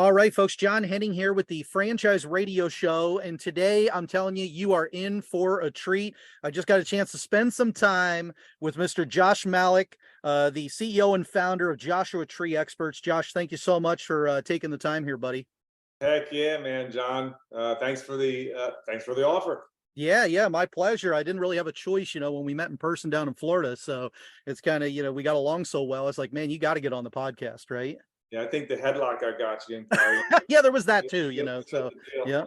All right, folks, John Henning here with the Franchise Radio Show. And today I'm telling you, you are in for a treat. I just got a chance to spend some time with Mr. Josh Malik, the CEO and founder of Joshua Tree Experts. Josh, thank you so much for taking the time here, buddy. Heck yeah, man, John. Thanks for the offer. Yeah, my pleasure. I didn't really have a choice, when we met in person down in Florida. So it's kind of, we got along so well. It's like, man, you got to get on the podcast, right? Yeah, I think the headlock I got you in. Yeah, there was that too, Seal so the deal.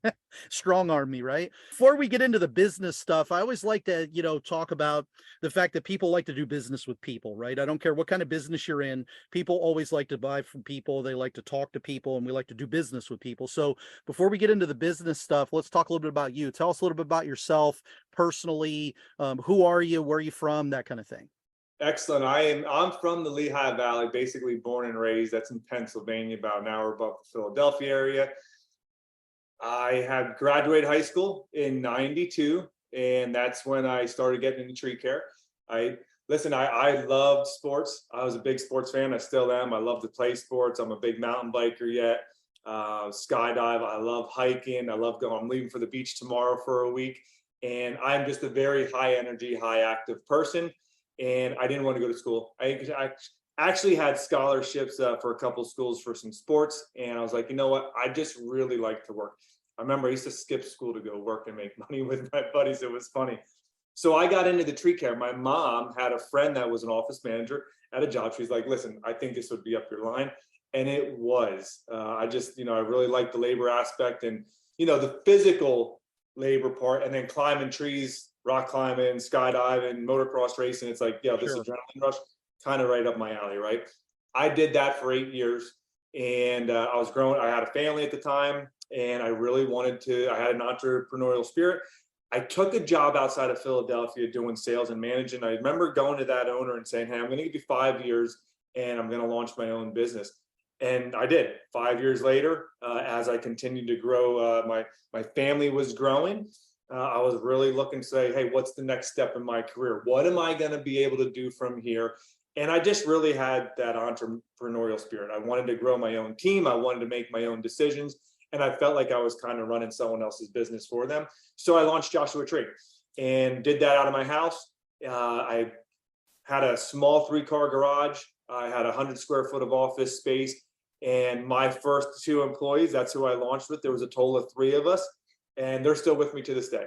yeah. Strong arm me, right? Before we get into the business stuff, I always like to, talk about the fact that people like to do business with people, right? I don't care what kind of business you're in. People always like to buy from people. They like to talk to people, and we like to do business with people. So before we get into the business stuff, let's talk a little bit about you. Tell us a little bit about yourself personally. Who are you? Where are you from? That kind of thing. Excellent. I'm from the Lehigh Valley, basically born and raised. That's in Pennsylvania, about an hour above the Philadelphia area. I had graduated high school in '92, and that's when I started getting into tree care. I loved sports. I was a big sports fan. I still am. I love to play sports. I'm a big mountain biker yet. Skydive. I love hiking. I love going. I'm leaving for the beach tomorrow for a week, and I'm just a very high energy, high active person. And I didn't want to go to school. I actually had scholarships for a couple of schools for some sports, and I was like, you know what? I just really like to work. I remember I used to skip school to go work and make money with my buddies. It was funny. So I got into the tree care. My mom had a friend that was an office manager at a job. She's like, listen, I think this would be up your line. And it was. I really liked the labor aspect and, the physical labor part, and then climbing trees, rock climbing, skydiving, motocross racing. It's like, yeah, this Sure. adrenaline rush, kind of right up my alley, right? I did that for 8 years, and I was growing. I had a family at the time, and I really wanted to. I had an entrepreneurial spirit. I took a job outside of Philadelphia doing sales and managing. I remember going to that owner and saying, "Hey, I'm going to give you 5 years, and I'm going to launch my own business." And I did. 5 years later, as I continued to grow, my family was growing. I was really looking to say, hey, what's the next step in my career? What am I going to be able to do from here? And I just really had that entrepreneurial spirit. I wanted to grow my own team. I wanted to make my own decisions. And I felt like I was kind of running someone else's business for them. So I launched Joshua Tree and did that out of my house. I had a small 3-car garage. I had 100 square foot of office space. And my first 2 employees, that's who I launched with. There was a total of 3 of us, and they're still with me to this day.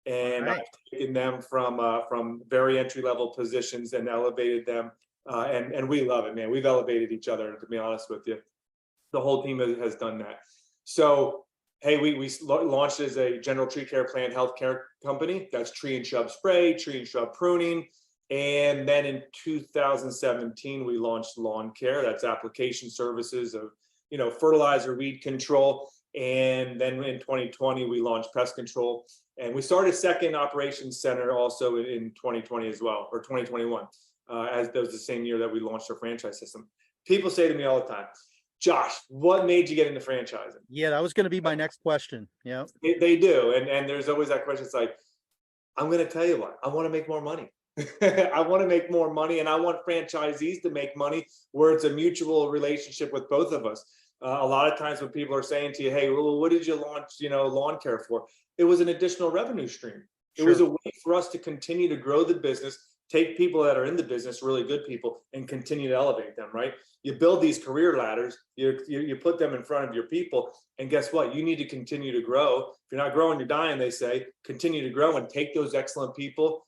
And Right. I've taken them from very entry level positions and elevated them. And we love it, man. We've elevated each other, to be honest with you. The whole team has done that. So, hey, we launched as a general tree care plant healthcare company. That's tree and shrub spray, tree and shrub pruning. And then in 2017, we launched lawn care. That's application services of, fertilizer, weed control. And then in 2020, we launched pest control. And we started a second operations center also in 2020 as well, or 2021, as that was the same year that we launched our franchise system. People say to me all the time, Josh, what made you get into franchising? Yeah, that was going to be my next question. Yeah. They do. And there's always that question. It's like, I'm going to tell you what, I want to make more money. I want to make more money, and I want franchisees to make money where it's a mutual relationship with both of us. A lot of times when people are saying to you, hey, well, what did you launch, lawn care for? It was an additional revenue stream. It was Sure. a way for us to continue to grow the business, take people that are in the business, really good people, and continue to elevate them, right? You build these career ladders, you put them in front of your people, and guess what? You need to continue to grow. If you're not growing, you're dying, they say. Continue to grow and take those excellent people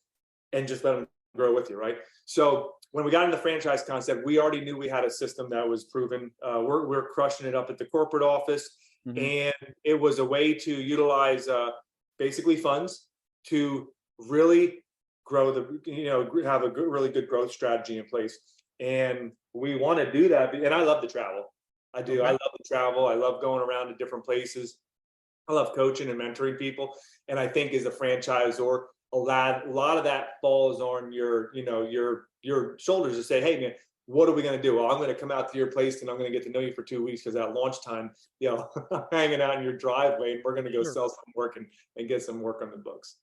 and just let them grow with you, right? So when we got into the franchise concept, we already knew we had a system that was proven. We're crushing it up at the corporate office, Mhm. and it was a way to utilize basically funds to really grow have a really good growth strategy in place. And we want to do that. And I love to travel. I do. I Okay. love to travel. I love going around to different places. I love coaching and mentoring people. And I think as a franchisor, a lot of that falls on your shoulders to say, hey man, what are we going to do? Well, I'm going to come out to your place and I'm going to get to know you for 2 weeks because at lunchtime, I'm hanging out in your driveway and we're going to go Sure. sell some work and get some work on the books.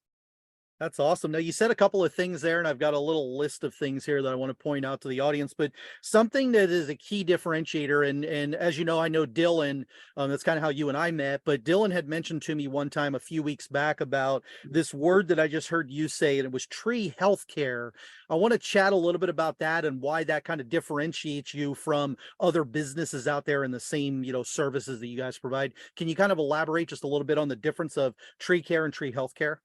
That's awesome. Now, you said a couple of things there, and I've got a little list of things here that I want to point out to the audience. But something that is a key differentiator, and as you know Dylan. That's kind of how you and I met. But Dylan had mentioned to me one time a few weeks back about this word that I just heard you say, and it was tree healthcare. I want to chat a little bit about that and why that kind of differentiates you from other businesses out there in the same, services that you guys provide. Can you kind of elaborate just a little bit on the difference of tree care and tree healthcare?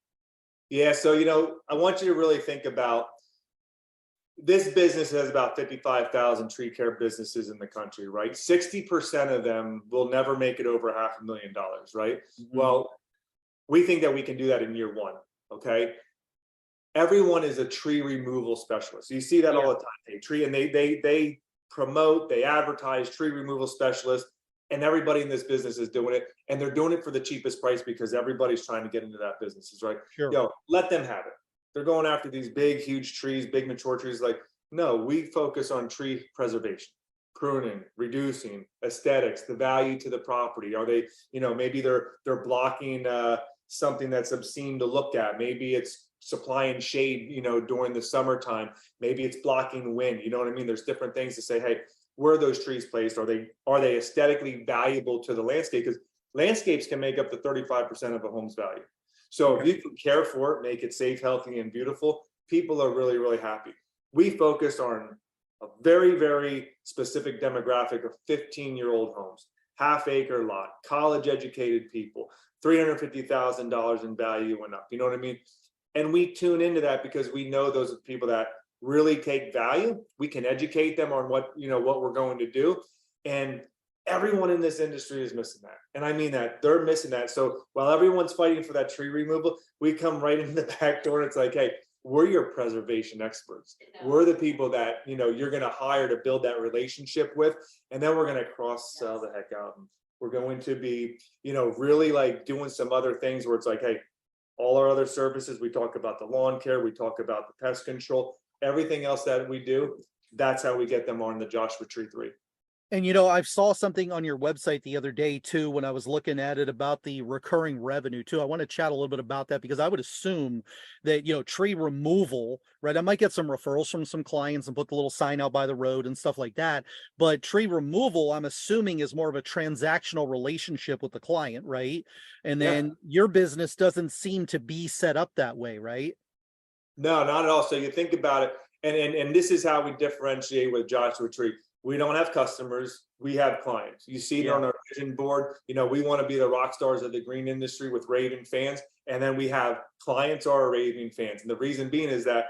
Yeah, so I want you to really think about this business has about 55,000 tree care businesses in the country, right? 60% of them will never make it over $500,000, right? Mhm. Well, we think that we can do that in year one, okay? Everyone is a tree removal specialist. You see that all Yeah. the time. They promote, they advertise tree removal specialists, and everybody in this business is doing it, and they're doing it for the cheapest price because everybody's trying to get into that business, is right. Sure. Let them have it. They're going after these big, huge trees, big mature trees. Like, no, we focus on tree preservation, pruning, reducing, aesthetics, the value to the property. Are they, maybe they're blocking something that's obscene to look at. Maybe it's supplying shade, during the summertime. Maybe it's blocking wind. You know what I mean? There's different things to say, hey, where are those trees placed? Are they aesthetically valuable to the landscape? Because landscapes can make up to 35% of a home's value. So if Okay. you can care for it, make it safe, healthy, and beautiful, people are really, really happy. We focus on a very, very specific demographic of 15-year-old homes, half-acre lot, college educated people, $350,000 in value and up. You know what I mean? And we tune into that because we know those are people that really take value. We can educate them on what we're going to do. And everyone in this industry is missing that. And I mean that they're missing that. So while everyone's fighting for that tree removal, we come right in the back door and it's like, hey, we're your preservation experts. We're the people that, you're going to hire to build that relationship with. And then we're going to cross sell the heck out. We're going to be, really like doing some other things where it's like, hey, all our other services, we talk about the lawn care, we talk about the pest control, everything else that we do. That's how we get them on the Joshua Tree 3. And I saw something on your website the other day too when I was looking at it about the recurring revenue too. I want to chat a little bit about that because I would assume that, tree removal, right? I might get some referrals from some clients and put the little sign out by the road and stuff like that. But tree removal, I'm assuming, is more of a transactional relationship with the client, right? And Yeah. then your business doesn't seem to be set up that way, right? No, not at all. So you think about it, and this is how we differentiate with Joshua Tree. We don't have customers, we have clients. You see it Yeah. on our vision board. We want to be the rock stars of the green industry with raving fans. And then we have clients are raving fans. And the reason being is that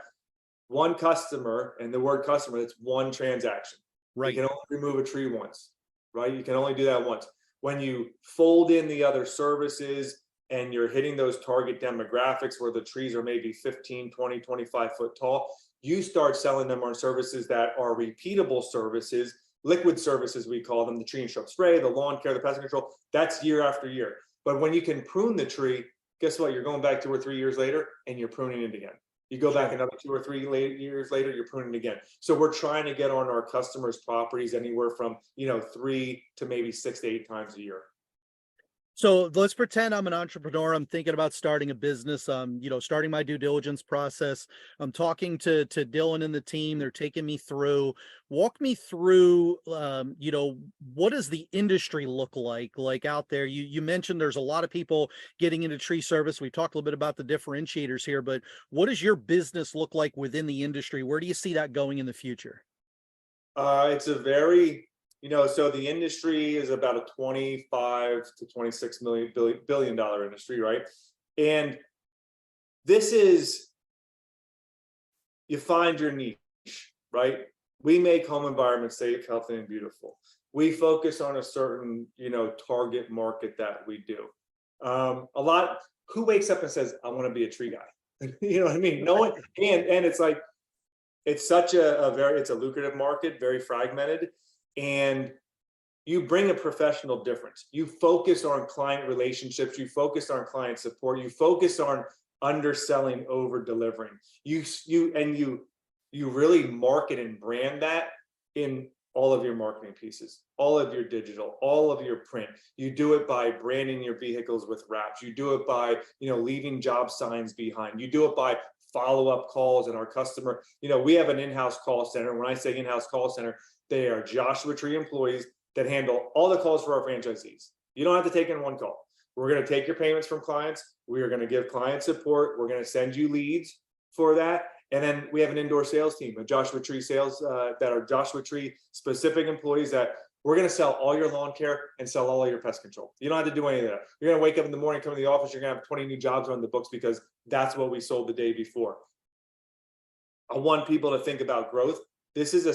one customer, and the word customer, it's one transaction. You Right. can only remove a tree once, right? You can only do that once. When you fold in the other services and you're hitting those target demographics where the trees are maybe 15, 20, 25 foot tall, you start selling them on services that are repeatable services, liquid services, we call them, the tree and shrub spray, the lawn care, the pest control. That's year after year. But when you can prune the tree, guess what? You're going back 2 or 3 years later and you're pruning it again. You go back Sure. another 2 or 3 years later, you're pruning again. So we're trying to get on our customers' properties anywhere from 3 to maybe 6 to 8 times a year. So let's pretend I'm an entrepreneur. I'm thinking about starting a business. Starting my due diligence process. I'm talking to Dylan and the team. They're taking me through. Walk me through. What does the industry look like out there? You mentioned there's a lot of people getting into tree service. We talked a little bit about the differentiators here, but what does your business look like within the industry? Where do you see that going in the future? It's a very, so the industry is about a 25 to 26 billion dollar industry, right? And this is, you find your niche, right? We make home environments safe, healthy, and beautiful. We focus on a certain, target market that we do. A lot, who wakes up and says, I want to be a tree guy? You know what I mean? No one, and it's like, it's such it's a lucrative market, very fragmented, and you bring a professional difference. You focus on client relationships, you focus on client support, you focus on underselling, over delivering. You really market and brand that in all of your marketing pieces, all of your digital, all of your print. You do it by branding your vehicles with wraps. You do it by, leaving job signs behind. You do it by follow-up calls and our customer. We have an in-house call center. When I say in-house call center, they are Joshua Tree employees that handle all the calls for our franchisees. You don't have to take in one call. We're going to take your payments from clients. We are going to give client support. We're going to send you leads for that. And then we have an indoor sales team, a Joshua Tree sales that are Joshua Tree specific employees that we're going to sell all your lawn care and sell all your pest control. You don't have to do any of that. You're going to wake up in the morning, come to the office, you're going to have 20 new jobs on the books because that's what we sold the day before. I want people to think about growth. This is a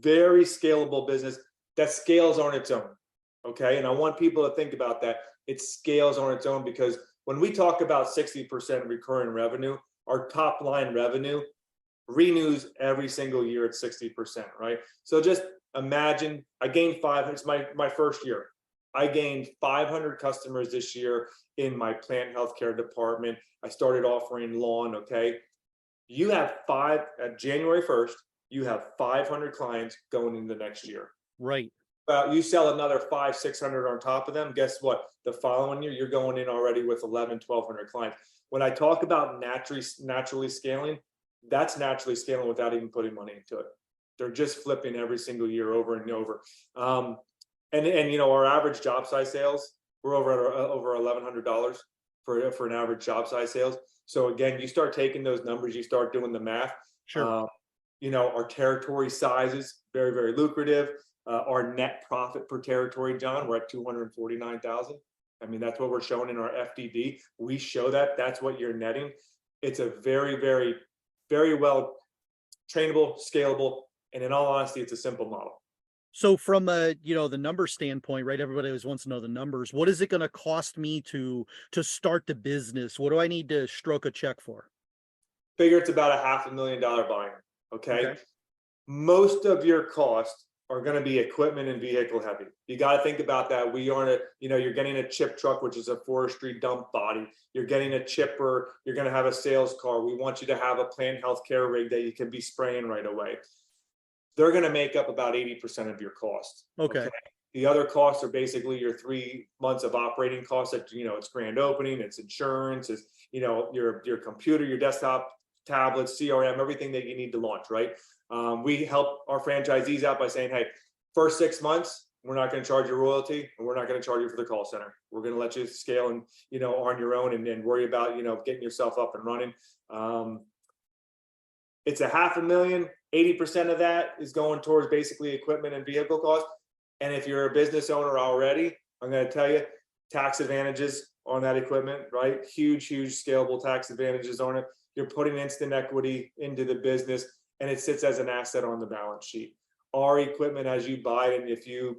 very scalable business that scales on its own. Okay. And I want people to think about that. It scales on its own because when we talk about 60% recurring revenue, our top line revenue renews every single year at 60%, right? So just imagine I gained it's my first year. I gained 500 customers this year in my plant healthcare department. I started offering lawn, okay? You have January 1st, you have 500 clients going into the next year. Right. You sell another 500-600 on top of them. Guess what? The following year, you're going in already with 1,100-1,200 clients. When I talk about naturally scaling, that's naturally scaling without even putting money into it. They're just flipping every single year over and over. And our average job size sales, we're over $1,100 for an average job size sales. So again, you start taking those numbers, you start doing the math. Sure. Our territory sizes, very, very lucrative. Our net profit per territory, John, we're at 249,000. I mean, that's what we're showing in our FDD. We show that's what you're netting. It's a very, very, very well trainable, scalable, and in all honesty, it's a simple model. So from the number standpoint, right? Everybody always wants to know the numbers. What is it going to cost me to start the business? What do I need to stroke a check for? Figure it's about $500,000 buy-in. Okay. Most of your costs are going to be equipment and vehicle heavy. You got to think about that. We aren't you're getting a chip truck, which is a forestry dump body. You're getting a chipper. You're going to have a sales car. We want you to have a plant healthcare rig that you can be spraying right away. They're going to make up about 80% of your cost. Okay. The other costs are basically your 3 months of operating costs. That it's grand opening, it's insurance, it's your computer, your desktop, tablets, CRM, everything that you need to launch, right? We help our franchisees out by saying, hey, first 6 months, we're not going to charge you royalty and we're not going to charge you for the call center. We're going to let you scale and, on your own and worry about, getting yourself up and running. It's $500,000. 80% of that is going towards basically equipment and vehicle costs. And if you're a business owner already, I'm going to tell you tax advantages on that equipment, right? Huge scalable tax advantages on it. You're putting instant equity into the business and it sits as an asset on the balance sheet. Our equipment, as you buy it, and if you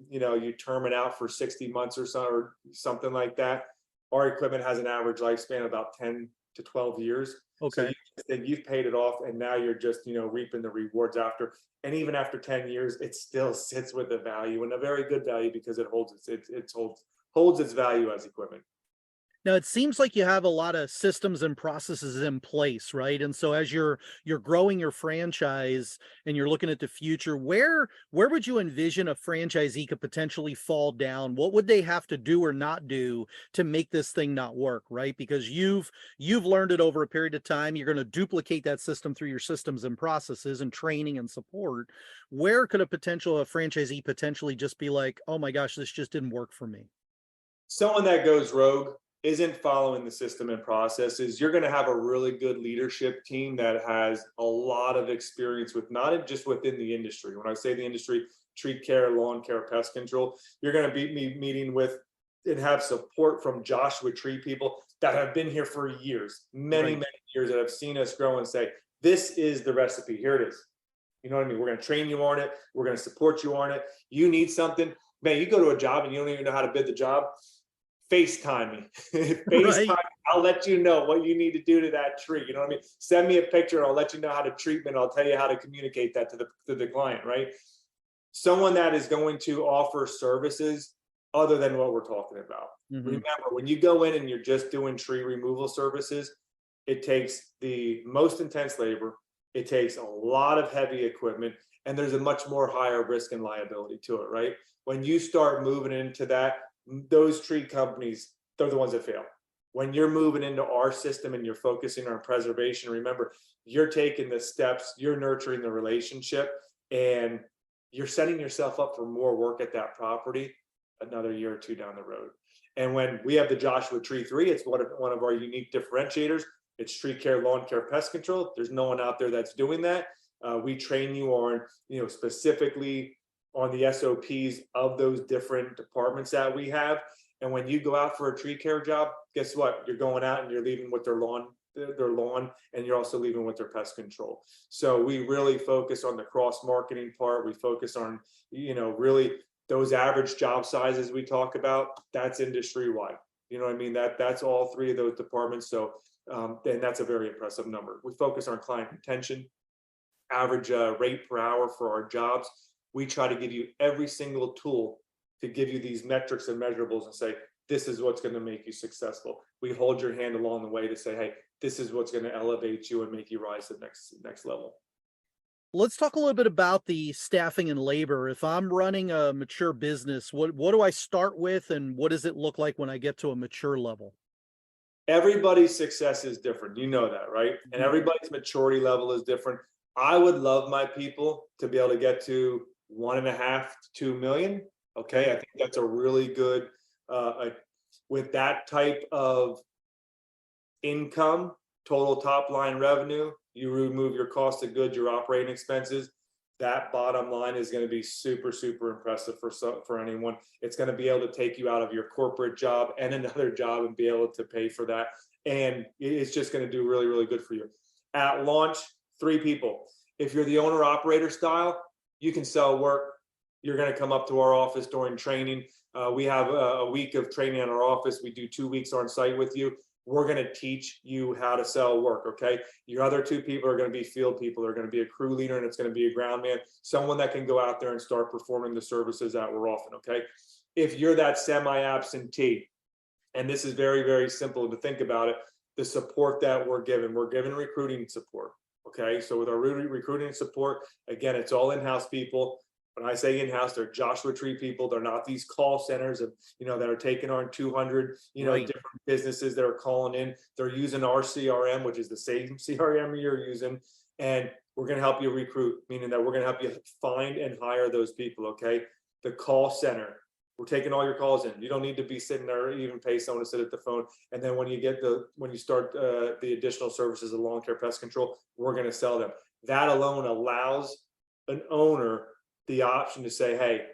term it out for 60 months or so or something like that, our equipment has an average lifespan of about 10 to 12 years. Okay. So you've paid it off and now you're just, reaping the rewards after. And even after 10 years, it still sits with a value and a very good value because it holds its value as equipment. Now it seems like you have a lot of systems and processes in place, right? And so as you're growing your franchise and you're looking at the future, where would you envision a franchisee could potentially fall down? What would they have to do or not do to make this thing not work, right? Because you've learned it over a period of time. You're going to duplicate that system through your systems and processes and training and support. Where could a franchisee potentially just be like, oh my gosh, this just didn't work for me? Someone that goes rogue isn't following the system and processes. You're going to have a really good leadership team that has a lot of experience with not just within the industry. When I say the industry, tree care, lawn care, pest control, you're going to be meeting with and have support from Joshua Tree people that have been here for years, many years, that have seen us grow and say, this is the recipe. Here it is. You know what I mean? We're going to train you on it. We're going to support you on it. You need something, man, you go to a job and you don't even know how to bid the job. FaceTime me. FaceTime. Right. I'll let you know what you need to do to that tree. You know what I mean? Send me a picture and I'll let you know how to treat it. I'll tell you how to communicate that to the client, right? Someone that is going to offer services other than what we're talking about. Mm-hmm. Remember, when you go in and you're just doing tree removal services, it takes the most intense labor, It takes a lot of heavy equipment, and there's a much more higher risk and liability to it, right? When you start moving into that, those tree companies, they're the ones that fail. When you're moving into our system and you're focusing on preservation, remember, you're taking the steps, you're nurturing the relationship, and you're setting yourself up for more work at that property another year or two down the road. And when we have the Joshua Tree 3, it's one of our unique differentiators. It's tree care, lawn care, pest control. There's no one out there that's doing that. We train you on, specifically on the SOPs of those different departments that we have. And when you go out for a tree care job, guess what? You're going out and you're leaving with their lawn, and you're also leaving with their pest control. So we really focus on the cross marketing part. We focus on, really those average job sizes we talk about. That's industry wide. You know what I mean? That's all three of those departments. So, and that's a very impressive number. We focus on client retention, average rate per hour for our jobs. We try to give you every single tool to give you these metrics and measurables and say, this is what's going to make you successful. We hold your hand along the way to say, hey, this is what's going to elevate you and make you rise to the next level. Let's talk a little bit about the staffing and labor. If I'm running a mature business, what do I start with, and what does it look like when I get to a mature level? Everybody's success is different. You know that, right? And everybody's maturity level is different. I would love my people to be able to get to 1.5 to 2 million. Okay. I think that's a really good, with that type of income, total top line revenue, you remove your cost of goods, your operating expenses, that bottom line is going to be super, super impressive for anyone. It's going to be able to take you out of your corporate job and another job and be able to pay for that. And it's just going to do really, really good for you. At launch, 3 people. If you're the owner operator style, you can sell work. You're going to come up to our office during training. We have a week of training in our office. We do 2 weeks on site with you. We're going to teach you how to sell work. Okay. Your other 2 people are going to be field people. They're going to be a crew leader, and it's going to be a ground man, someone that can go out there and start performing the services that we're offering. Okay. If you're that semi-absentee, and this is very, very simple to think about it, the support that we're giving recruiting support. Okay. So with our recruiting support, again, it's all in-house people. When I say in-house, they're Joshua Tree people. They're not these call centers of, that are taking on 200, Right. different businesses that are calling in. They're using our CRM, which is the same CRM you're using. And we're going to help you recruit, meaning that we're going to help you find and hire those people. Okay. The call center, we're taking all your calls in. You don't need to be sitting there or even pay someone to sit at the phone. And then when you start the additional services of lawn care, pest control, we're going to sell them. That alone allows an owner the option to say, hey,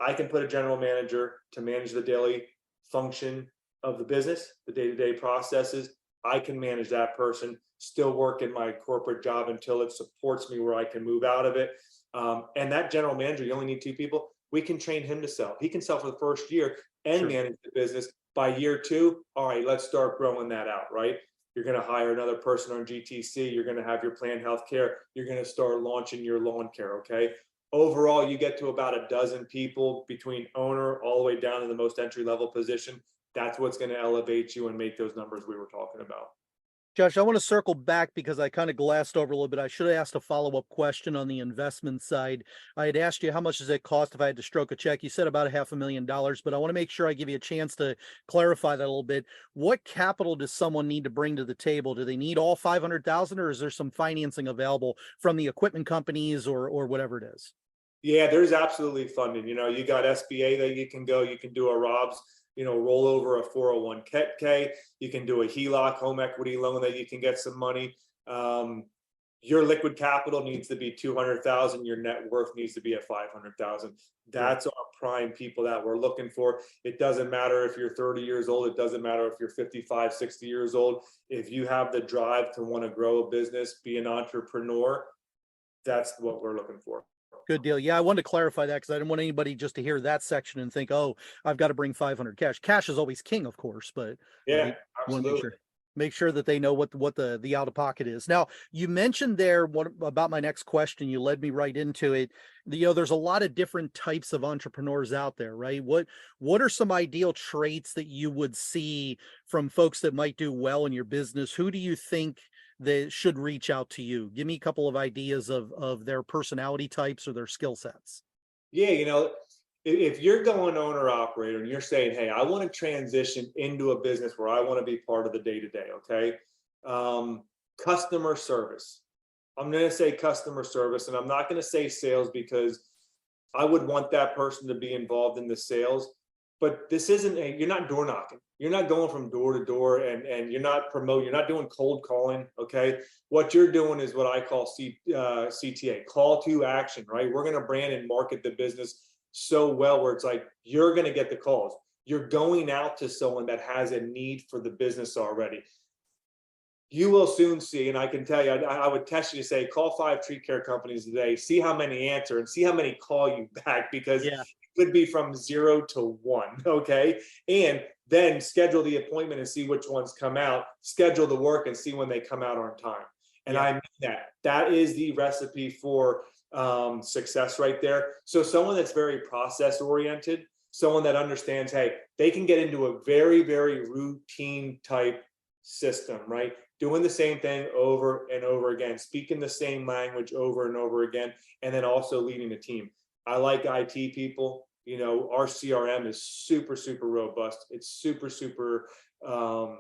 I can put a general manager to manage the daily function of the business, the day-to-day processes. I can manage that person, still work in my corporate job until it supports me where I can move out of it. And that general manager, you only need 2 people. We can train him to sell. He can sell for the first year and manage the business. By year 2, all right, let's start growing that out, right? You're going to hire another person on GTC. You're going to have your planned health care. You're going to start launching your lawn care, okay? Overall, you get to about a dozen people between owner all the way down to the most entry level position. That's what's going to elevate you and make those numbers we were talking about. Josh, I want to circle back because I kind of glassed over a little bit. I should have asked a follow-up question on the investment side. I had asked you how much does it cost if I had to stroke a check. You said about $500,000, but I want to make sure I give you a chance to clarify that a little bit. What capital does someone need to bring to the table? Do they need all 500,000, or is there some financing available from the equipment companies or whatever it is? Yeah, there's absolutely funding. You got SBA that you can go. You can do a Rob's, roll over a 401k. You can do a HELOC, home equity loan, that you can get some money. Your liquid capital needs to be 200,000. Your net worth needs to be at 500,000. That's our prime people that we're looking for. It doesn't matter if you're 30 years old. It doesn't matter if you're 55, 60 years old. If you have the drive to want to grow a business, be an entrepreneur, that's what we're looking for. Good deal. Yeah, I wanted to clarify that because I didn't want anybody just to hear that section and think, oh, I've got to bring 500 cash. Cash is always king, of course, but Yeah, want to absolutely. make sure that they know what the out of pocket is. Now, you mentioned there what about my next question. You led me right into it. There's a lot of different types of entrepreneurs out there, right? What are some ideal traits that you would see from folks that might do well in your business? Who do you think they should reach out to you? Give me a couple of ideas of their personality types or their skill sets. Yeah, if you're going owner operator and you're saying, hey, I want to transition into a business where I want to be part of the day to day, okay? Um, Customer service. I'm going to say customer service, and I'm not going to say sales because I would want that person to be involved in the sales. But this isn't you're not door knocking. You're not going from door to door and you're not promoting, you're not doing cold calling. Okay. What you're doing is what I call CTA, call to action, right? We're going to brand and market the business so well where it's like you're going to get the calls. You're going out to someone that has a need for the business already. You will soon see, and I can tell you, I would test you to say, call 5 tree care companies today, see how many answer and see how many call you back because it Yeah. could be from 0 to 1, okay? And then schedule the appointment and see which ones come out, schedule the work and see when they come out on time. And Yeah. I mean that. That is the recipe for success right there. So someone that's very process oriented, someone that understands, hey, they can get into a very, very routine type system, right? Doing the same thing over and over again, speaking the same language over and over again, and then also leading a team. I like IT people. Our CRM is super, super robust. It's super, super, uh,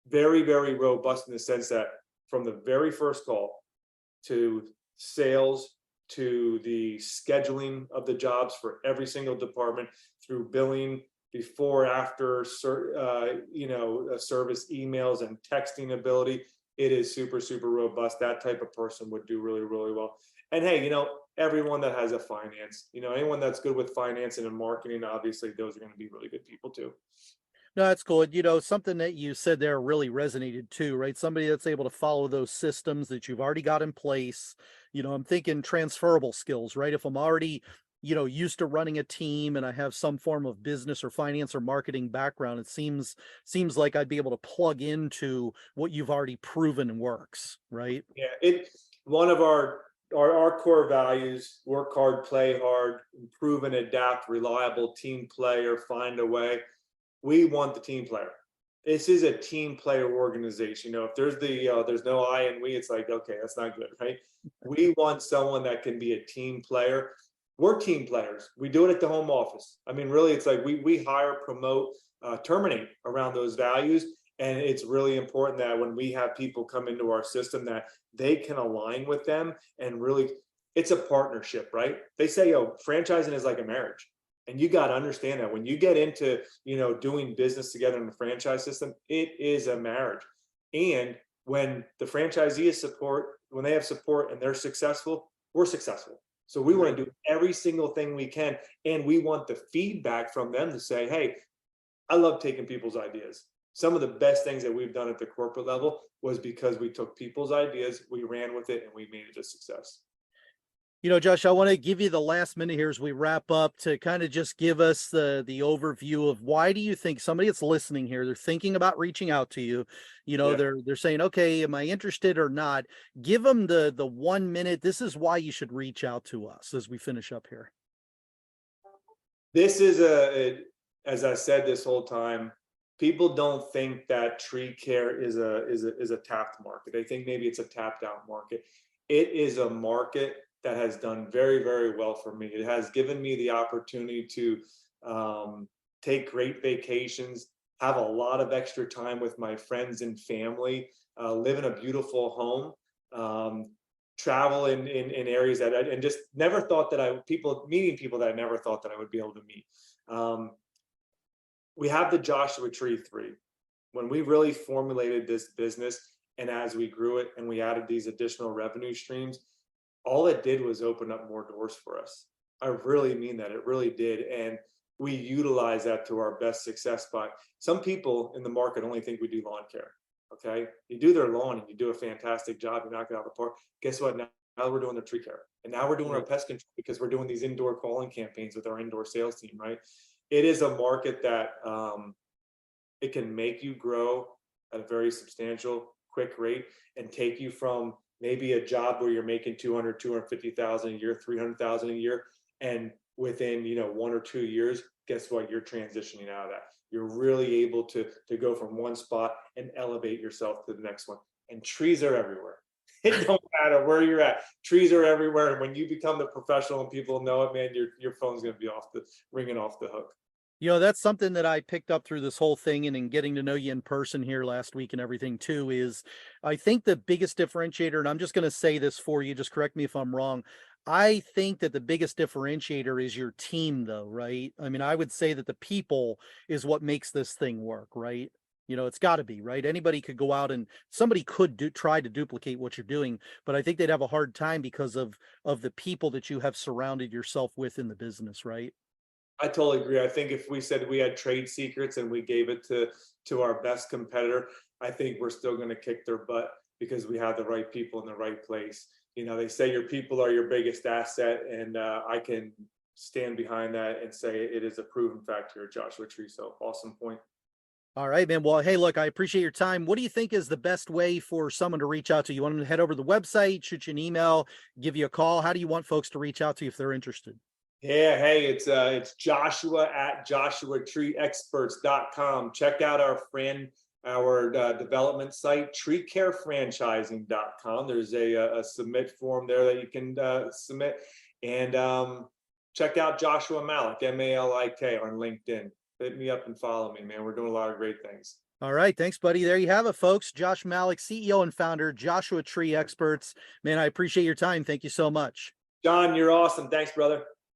very, very robust in the sense that from the very first call to sales to the scheduling of the jobs for every single department through billing before after service emails and texting ability, it is super, super robust. That type of person would do really, really well. And hey, everyone that has a finance, anyone that's good with finance and in marketing, obviously those are going to be really good people too. No, that's cool. Something that you said there really resonated too, right? Somebody that's able to follow those systems that you've already got in place. I'm thinking transferable skills, right? If I'm already, used to running a team and I have some form of business or finance or marketing background, it seems like I'd be able to plug into what you've already proven works, right? Yeah, one of our core values: work hard, play hard, improve and adapt, reliable team player, find a way. We want the team player. This is a team player organization. If there's no I and we, it's like, okay, that's not good, right? We want someone that can be a team player. We're team players. We do it at the home office. I mean, really, it's like we hire, promote, terminate around those values. And it's really important that when we have people come into our system that they can align with them and really, it's a partnership, right? They say, franchising is like a marriage. And you got to understand that when you get into, doing business together in the franchise system, it is a marriage. And when the franchisee is when they have support and they're successful, we're successful. So we want Right. to do every single thing we can. And we want the feedback from them to say, hey, I love taking people's ideas. Some of the best things that we've done at the corporate level was because we took people's ideas, we ran with it, and we made it a success. Josh, I want to give you the last minute here as we wrap up to kind of just give us the overview of why do you think somebody that's listening here, they're thinking about reaching out to you, Yeah. they're saying, okay, am I interested or not? Give them the 1 minute. This is why you should reach out to us as we finish up here. This is as I said this whole time, people don't think that tree care is a tapped market. They think maybe it's a tapped out market. It is a market that has done very, very well for me. It has given me the opportunity to take great vacations, have a lot of extra time with my friends and family, live in a beautiful home, travel in areas that and just never thought that meeting people that I never thought that I would be able to meet. We have the Joshua Tree 3. When we really formulated this business and as we grew it and we added these additional revenue streams, all it did was open up more doors for us. I really mean that. It really did. And we utilize that to our best success. But some people in the market only think we do lawn care. Okay. You do their lawn and you do a fantastic job. You knock it out of the park. Guess what? Now we're doing the tree care. And now we're doing our Right. pest control because we're doing these indoor calling campaigns with our indoor sales team, right? It is a market that it can make you grow at a very substantial, quick rate and take you from maybe a job where you're making 250,000 a year, 300,000 a year. And within, 1 or 2 years, guess what? You're transitioning out of that. you're really able to go from one spot and elevate yourself to the next one. And trees are everywhere. It don't matter where you're at. Trees are everywhere. And when you become the professional and people know it, man, your phone's gonna be ringing off the hook. That's something that I picked up through this whole thing and in getting to know you in person here last week and everything too is I think the biggest differentiator, and I'm just going to say this for you, just correct me if I'm wrong. I think that the biggest differentiator is your team, though, right? I mean, I would say that the people is what makes this thing work, right? It's got to be, right? Anybody could go out and somebody could try to duplicate what you're doing, but I think they'd have a hard time because of the people that you have surrounded yourself with in the business, right? I totally agree. I think if we said we had trade secrets and we gave it to our best competitor, I think we're still going to kick their butt because we have the right people in the right place. They say your people are your biggest asset, and I can stand behind that and say it is a proven fact here, Joshua Tree. So awesome point. All right, man. Well, hey, look, I appreciate your time. What do you think is the best way for someone to reach out to you? You want them to head over to the website, shoot you an email, give you a call? How do you want folks to reach out to you if they're interested? Yeah, hey, it's Joshua at joshuatreeexperts.com. Check out our development site, treecarefranchising.com. There's a submit form there that you can submit, and check out Joshua Malik, Malik, on LinkedIn. Hit me up and follow me, man. We're doing a lot of great things. All right. Thanks, buddy. There you have it, folks. Josh Malik, CEO and founder, Joshua Tree Experts. Man, I appreciate your time. Thank you so much. John, you're awesome. Thanks, brother.